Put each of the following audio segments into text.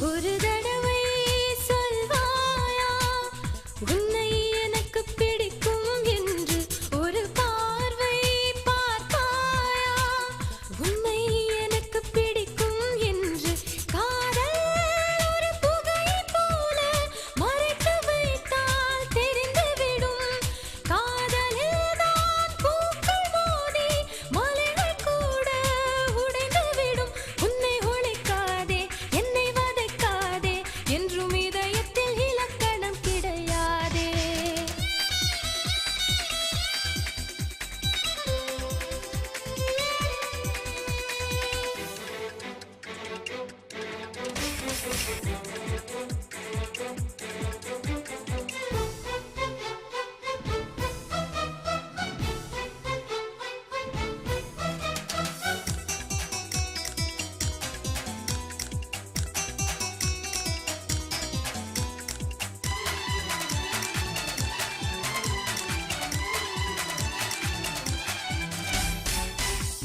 ஒரு தடவை சொல்வாயா உன்னை எனக்கு பிடிக்கும் என்று ஒரு பார்வை பார்ப்பாயா உன்னை எனக்கு பிடிக்கும் என்று காதல் ஒரு புகை போல மறைத்து வைத்தால் தெரிந்துவிடும் காதலில் தான் பூக்கள் மோதி மலைகள் கூட உடைந்துவிடும் உன்னை ஒழிக்காதே என்னை வதைக்காதே என்றும் இதயத்தில் இலக்கணம் கிடையாதே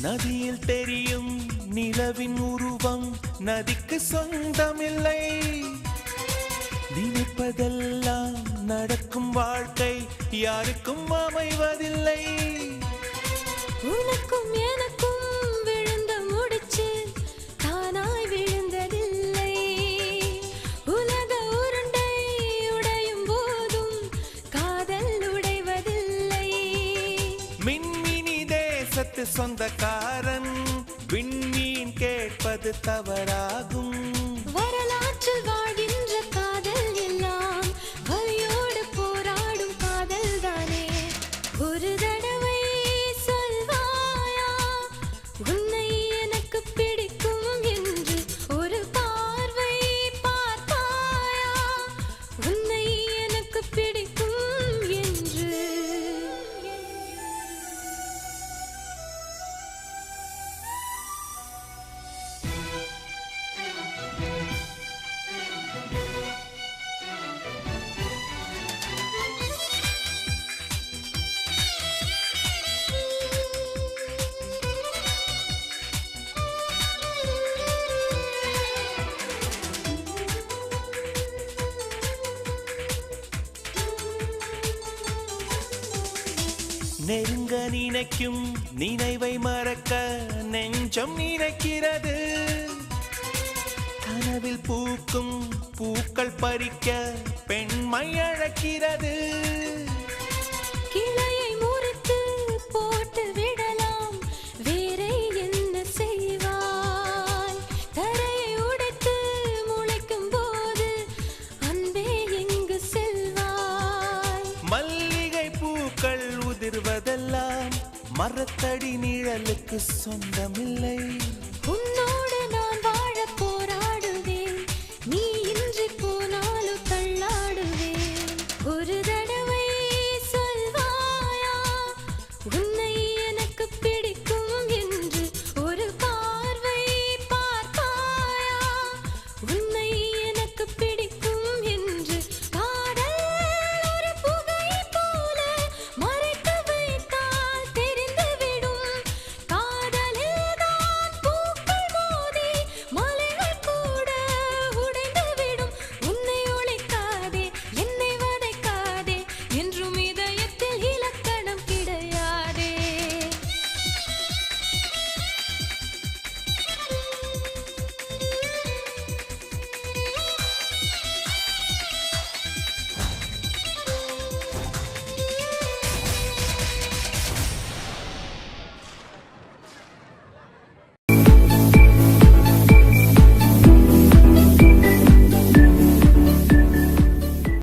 நதியில் தெரியும் நிலவின் உருவம் நதிக்கு சொந்தமில்லை நினைப்பதெல்லாம் நடக்கும் வாழ்க்கை யாருக்கும் அமைவதில்லை உனக்கும் எனக்கும் விழுந்த முடிச்சு தானாய் விழுந்ததில்லை உலக உருண்டை உடையும் போதும் காதல் உடைவதில்லை மின்மினி தேசத்து சொந்தக்காரன் விண்மீன் கேட்பது தவறாகும் வரலாற்றில் வாழ்கின்ற காதல் எல்லாம் வலியோடு போராடும் காதல் தானே ஒரு தடவை சொல்வாயா உன்னை எனக்கு பிடிக்கும் என்று ஒரு பார்வை பார்ப்பாயா உன்னை எனக்கு பிடிக்கும் என்று நெருங்க நினைக்கும் நினைவை மறக்க நெஞ்சம் நினைக்கிறது கனவில் பூக்கும் பூக்கள் பறிக்க பெண்மை அழைக்கிறது கிளையை முறித்து போட்டு விடலாம் வேறே என்ன செய்வாய் தரையை உடைத்து முளைக்கும் போது அன்பே எங்கு செல்வாய் மல்லிகை பூக்கள் உதிர்வதெல்லாம் மரத்தடி நிழலுக்கு சொந்தமில்லை